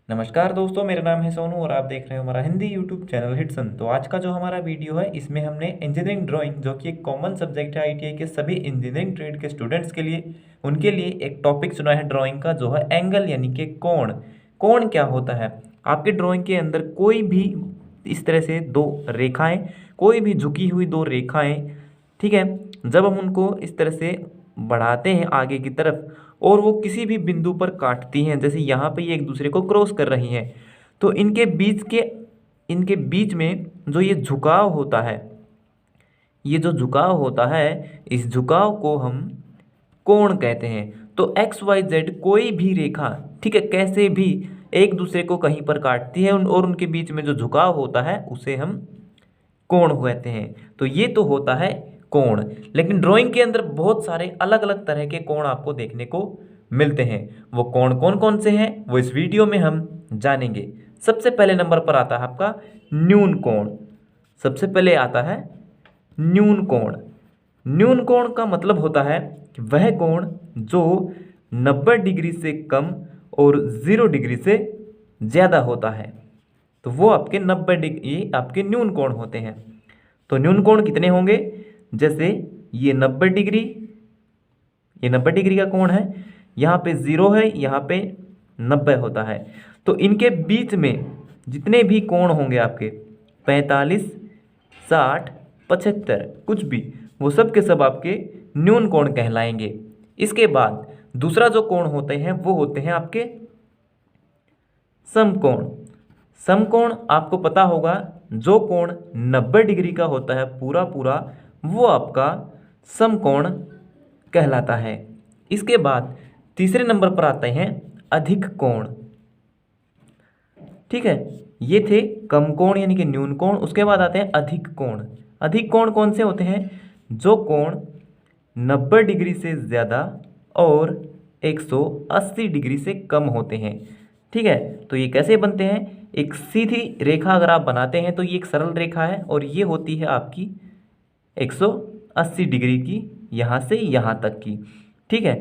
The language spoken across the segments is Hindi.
नमस्कार दोस्तों, मेरा नाम है सोनू और आप देख रहे हो हमारा हिंदी यूट्यूब चैनल हिटसन। तो आज का जो हमारा वीडियो है इसमें हमने इंजीनियरिंग ड्राइंग, जो कि एक कॉमन सब्जेक्ट है आईटीआई के सभी इंजीनियरिंग ट्रेड के स्टूडेंट्स के लिए, उनके लिए एक टॉपिक चुना है ड्राइंग का, जो है एंगल यानी कि कोण। कोण क्या होता है? आपके ड्राइंग के अंदर कोई भी इस तरह से दो रेखाएं, कोई भी झुकी हुई दो रेखाएं, ठीक है, जब हम उनको इस तरह से बढ़ाते हैं आगे की तरफ और वो किसी भी बिंदु पर काटती हैं, जैसे यहाँ पे ये एक दूसरे को क्रॉस कर रही हैं, तो इनके बीच में जो ये झुकाव होता है, ये जो झुकाव होता है, इस झुकाव को हम कोण कहते हैं। तो एक्स वाई जेड कोई भी रेखा, ठीक है, कैसे भी एक दूसरे को कहीं पर काटती है और उनके बीच में जो झुकाव होता है उसे हम कोण कहते हैं। तो ये तो होता है कोण। लेकिन ड्राइंग के अंदर बहुत सारे अलग अलग तरह के कोण आपको देखने को मिलते हैं। वो कोण कौन कौन से हैं वो इस वीडियो में हम जानेंगे। सबसे पहले नंबर पर आता है आपका न्यून कोण। सबसे पहले आता है न्यून कोण। न्यून कोण का मतलब होता है कि वह कोण जो 90 डिग्री से कम और 0 डिग्री से ज़्यादा होता है। तो वो आपके 90 डिग्री, ये आपके न्यून कोण होते हैं। तो न्यून कोण कितने होंगे? जैसे ये 90 डिग्री, ये 90 डिग्री का कोण है, यहाँ पे 0 है, यहाँ पे 90 होता है। तो इनके बीच में जितने भी कोण होंगे आपके 45, 60, 75 कुछ भी, वो सब के सब आपके न्यून कोण कहलाएंगे। इसके बाद दूसरा जो कोण होते हैं वो होते हैं आपके समकोण। समकोण आपको पता होगा, जो कोण 90 डिग्री का होता है पूरा पूरा, वो आपका समकोण कहलाता है। इसके बाद तीसरे नंबर पर आते हैं अधिक कोण। ठीक है, ये थे कम कोण यानी कि न्यून कोण। उसके बाद आते हैं अधिक कोण। अधिक कोण कौन से होते हैं? जो कोण 90 डिग्री से ज़्यादा और 180 डिग्री से कम होते हैं। ठीक है, तो ये कैसे बनते हैं? एक सीधी रेखा अगर आप बनाते हैं तो ये एक सरल रेखा है और ये होती है आपकी 180 डिग्री की, यहाँ से यहाँ तक की। ठीक है,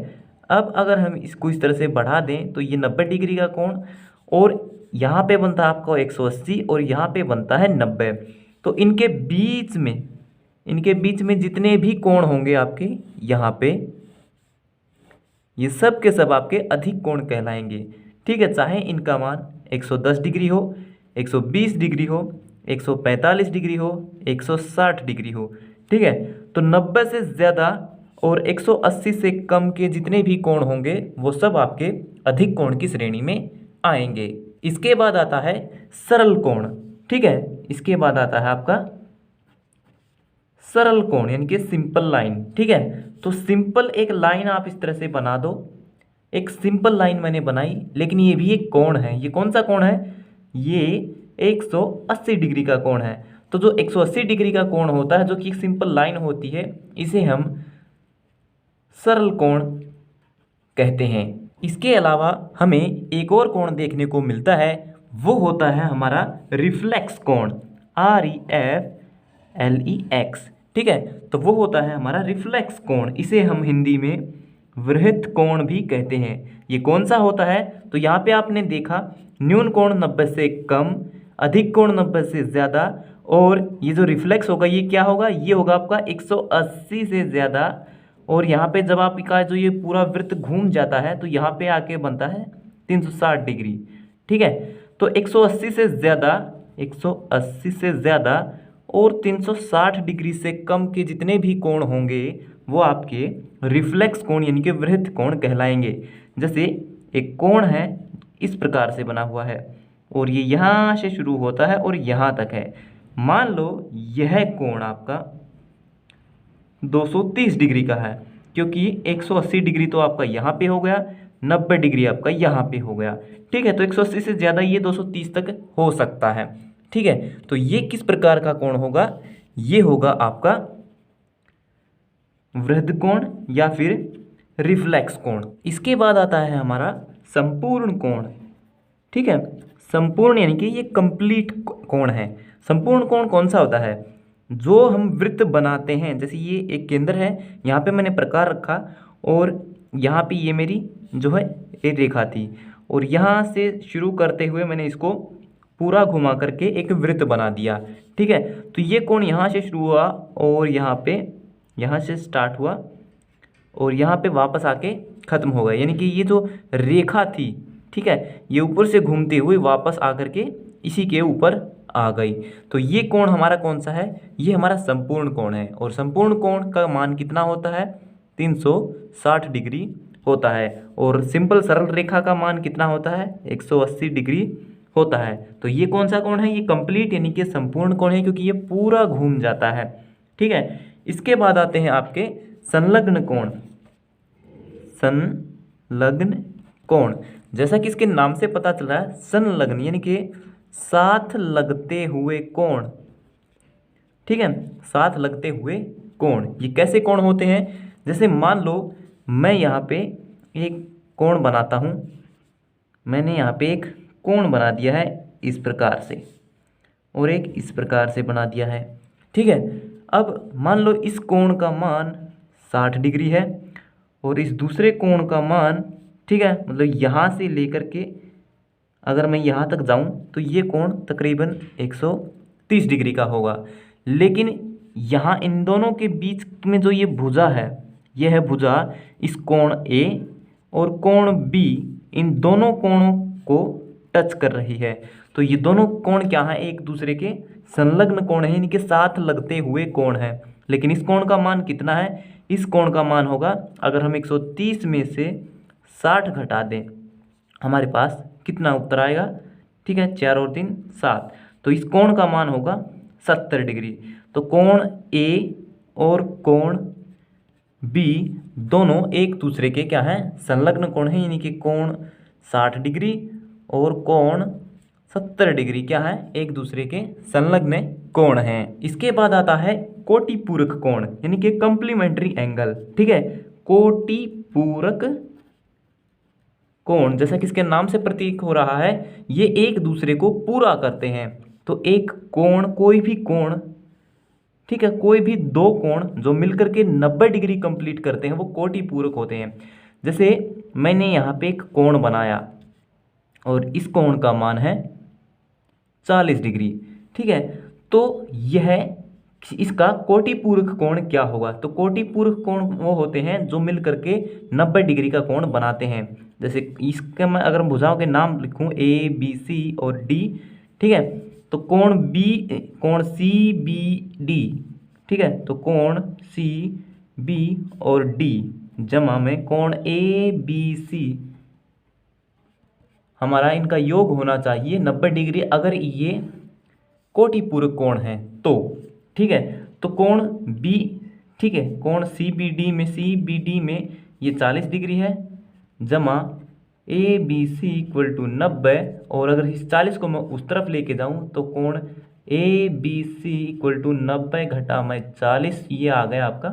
अब अगर हम इसको इस तरह से बढ़ा दें तो ये 90 डिग्री का कोण, और यहाँ पे बनता है आपका 180 और यहाँ पे बनता है 90। तो इनके बीच में जितने भी कोण होंगे आपके यहाँ पे, ये सब के सब आपके अधिक कोण कहलाएंगे। ठीक है, चाहे इनका मान 110 डिग्री हो, 120 डिग्री हो, 145 डिग्री हो, 160 डिग्री हो। ठीक है, तो 90 से ज़्यादा और 180 से कम के जितने भी कोण होंगे वो सब आपके अधिक कोण की श्रेणी में आएंगे। इसके बाद आता है सरल कोण। ठीक है, इसके बाद आता है आपका सरल कोण यानी कि सिंपल लाइन। ठीक है, तो सिंपल एक लाइन आप इस तरह से बना दो। एक सिंपल लाइन मैंने बनाई, लेकिन ये भी एक कोण है। ये कौन सा कोण है? ये 180 डिग्री का कोण है। तो जो 180 डिग्री का कोण होता है, जो कि एक सिंपल लाइन होती है, इसे हम सरल कोण कहते हैं। इसके अलावा हमें एक और कोण देखने को मिलता है, वो होता है हमारा रिफ्लेक्स कोण। REFLEX। ठीक है, तो वो होता है हमारा रिफ्लेक्स कोण। इसे हम हिंदी में वृहत कोण भी कहते हैं। ये कौन सा होता है? तो यहाँ पे आपने देखा न्यून कोण 90 से कम, अधिक कोण 90 से ज़्यादा, और ये जो रिफ्लेक्स होगा ये क्या होगा? ये होगा आपका 180 से ज़्यादा। और यहाँ पे जब आपका जो ये पूरा वृत्त घूम जाता है तो यहाँ पे आके बनता है 360 डिग्री। ठीक है, तो 180 से ज़्यादा, 180 से ज़्यादा और 360 डिग्री से कम के जितने भी कोण होंगे वो आपके रिफ्लेक्स कोण यानी कि वृहत कोण कहलाएंगे। जैसे एक कोण है इस प्रकार से बना हुआ है और ये यहाँ से शुरू होता है और यहाँ तक है। मान लो यह कोण आपका 230 डिग्री का है, क्योंकि 180 डिग्री तो आपका यहाँ पे हो गया, 90 डिग्री आपका यहाँ पे हो गया। ठीक है, तो 180 से ज़्यादा ये 230 तक हो सकता है। ठीक है, तो ये किस प्रकार का कोण होगा? ये होगा आपका वृहद कोण या फिर रिफ्लेक्स कोण। इसके बाद आता है हमारा संपूर्ण कोण। ठीक है, संपूर्ण यानी कि ये कंप्लीट कोण है। संपूर्ण कोण कौन सा होता है? जो हम वृत्त बनाते हैं, जैसे ये एक केंद्र है, यहाँ पे मैंने प्रकार रखा और यहाँ पे ये मेरी जो है एक रेखा थी, और यहाँ से शुरू करते हुए मैंने इसको पूरा घुमा करके एक वृत्त बना दिया। ठीक है, तो ये कोण यहाँ से शुरू हुआ और यहाँ से स्टार्ट हुआ और यहाँ पे वापस आके ख़त्म हो गया, यानी कि ये जो रेखा थी, ठीक है, ये ऊपर से घूमते हुए वापस आकर के इसी के ऊपर आ गई। तो ये कोण हमारा कौन सा है? ये हमारा संपूर्ण कोण है। और संपूर्ण कोण का मान कितना होता है? 360 डिग्री होता है। और सिंपल सरल रेखा का मान कितना होता है? 180 डिग्री होता है। तो ये कौन सा कोण है? ये कंप्लीट यानी कि संपूर्ण कोण है, क्योंकि ये पूरा घूम जाता है। ठीक है, इसके बाद आते हैं आपके संलग्न कोण। संलग्न कोण, जैसा कि इसके नाम से पता चल रहा है, संलग्न यानी कि साथ लगते हुए कोण। ठीक है, साथ लगते हुए कोण। ये कैसे कोण होते हैं? जैसे मान लो मैं यहाँ पे एक कोण बनाता हूँ, मैंने यहाँ पे एक कोण बना दिया है इस प्रकार से और एक इस प्रकार से बना दिया है। ठीक है, अब मान लो इस कोण का मान 60 डिग्री है और इस दूसरे कोण का मान, ठीक है, मतलब यहाँ से लेकर के अगर मैं यहाँ तक जाऊँ तो ये कोण तकरीबन 130 डिग्री का होगा। लेकिन यहाँ इन दोनों के बीच में जो ये भुजा है, ये है भुजा इस कोण ए और कोण बी, इन दोनों कोणों को टच कर रही है। तो ये दोनों कोण क्या है? एक दूसरे के संलग्न कोण है, इनके साथ लगते हुए कोण है। लेकिन इस कोण का मान कितना है? इस कोण का मान होगा, अगर हम 130 में से 60 घटा दें, हमारे पास कितना उत्तर आएगा? ठीक है, 4 और 3 7। तो इस कोण का मान होगा 70 डिग्री। तो कोण ए और कोण बी दोनों एक दूसरे के क्या है? संलग्न कोण है, यानी कि कोण 60 डिग्री और कोण 70 डिग्री क्या है? एक दूसरे के संलग्न कोण हैं। इसके बाद आता है कोटिपूरक कोण, यानी कि कॉम्प्लीमेंट्री एंगल। ठीक है, कोटिपूरक कोण, जैसा कि इसके नाम से प्रतीक हो रहा है, ये एक दूसरे को पूरा करते हैं। तो एक कोण, कोई भी कोण, ठीक है, कोई भी दो कोण जो मिलकर के 90 डिग्री कंप्लीट करते हैं वो कोटिपूरक होते हैं। जैसे मैंने यहाँ पे एक कोण बनाया और इस कोण का मान है 40 डिग्री। ठीक है, तो यह इसका कोटिपूरक कोण क्या होगा? तो कोटिपूरक कोण वो होते हैं जो मिलकर के 90 डिग्री का कोण बनाते हैं। जैसे इसके मैं अगर भुजाओं के नाम लिखूं ए बी सी और डी, ठीक है, तो कोण सी बी डी, ठीक है, तो कोण सी बी और डी जमा में कोण ए बी सी, हमारा इनका योग होना चाहिए 90 डिग्री अगर ये कोटिपूरक कोण है तो। ठीक है, तो कोण बी, ठीक है, कोण सी बी डी में ये 40 डिग्री है जमा A B C equal to 90। और अगर इस 40 को मैं उस तरफ लेके जाऊं तो कोण A B C equal to 90 घटा में 40, ये आ गया आपका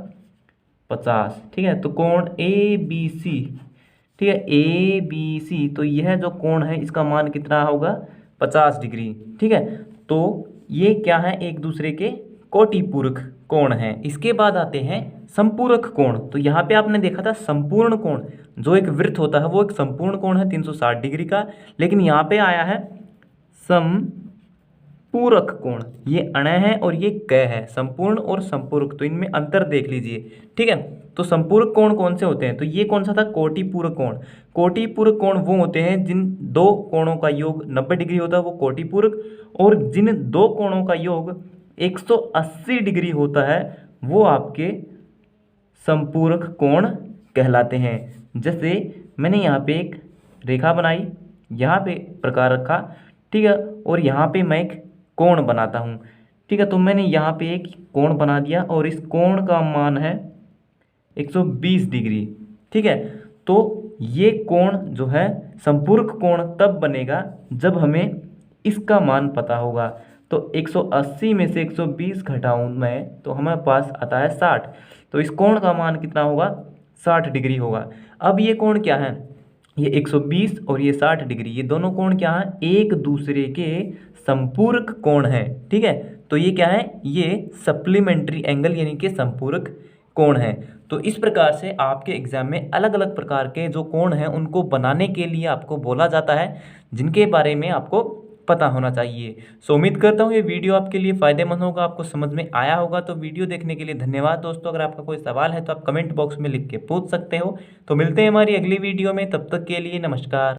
50। ठीक है, तो कोण ए बी सी, ठीक है, ए बी सी, तो यह जो कोण है इसका मान कितना होगा? 50 डिग्री। ठीक है, तो ये क्या है? एक दूसरे के कोटिपूरक कोण है। इसके बाद आते हैं संपूरक कोण। तो यहाँ पे आपने देखा था संपूर्ण कोण, जो एक वृत्त होता है वो एक संपूर्ण कोण है 360 डिग्री का, लेकिन यहाँ पे आया है संपूरक कोण। ये अण है और ये क है, संपूर्ण और संपूरक, तो इनमें अंतर देख लीजिए। ठीक है, तो संपूरक कोण कौन से होते हैं? तो ये कौन सा था? कोटिपूरक कोण। कोटिपूरक कोण वो होते हैं जिन दो कोणों का योग 90 डिग्री होता है वो कोटिपूरक, और जिन दो कोणों का योग 180 डिग्री होता है वो आपके संपूरक कोण कहलाते हैं। जैसे मैंने यहाँ पे एक रेखा बनाई, यहाँ पे प्रकार रखा, ठीक है, और यहाँ पे मैं एक कोण बनाता हूँ। ठीक है, तो मैंने यहाँ पे एक कोण बना दिया और इस कोण का मान है 120 डिग्री। ठीक है, तो ये कोण जो है संपूरक कोण तब बनेगा जब हमें इसका मान पता होगा। तो 180 में से 120 घटाऊँ मैं तो हमारे पास आता है 60। तो इस कोण का मान कितना होगा? 60 डिग्री होगा। अब ये कोण क्या है? ये 120 और ये 60 डिग्री, ये दोनों कोण क्या हैं? एक दूसरे के संपूरक कोण हैं। ठीक है, तो ये क्या है? ये सप्लीमेंट्री एंगल यानी कि संपूरक कोण हैं। तो इस प्रकार से आपके एग्जाम में अलग अलग प्रकार के जो कोण हैं उनको बनाने के लिए आपको बोला जाता है, जिनके बारे में आपको पता होना चाहिए। सो उम्मीद करता हूँ ये वीडियो आपके लिए फ़ायदेमंद होगा, आपको समझ में आया होगा। तो वीडियो देखने के लिए धन्यवाद दोस्तों। अगर आपका कोई सवाल है तो आप कमेंट बॉक्स में लिख के पूछ सकते हो। तो मिलते हैं हमारी अगली वीडियो में, तब तक के लिए नमस्कार।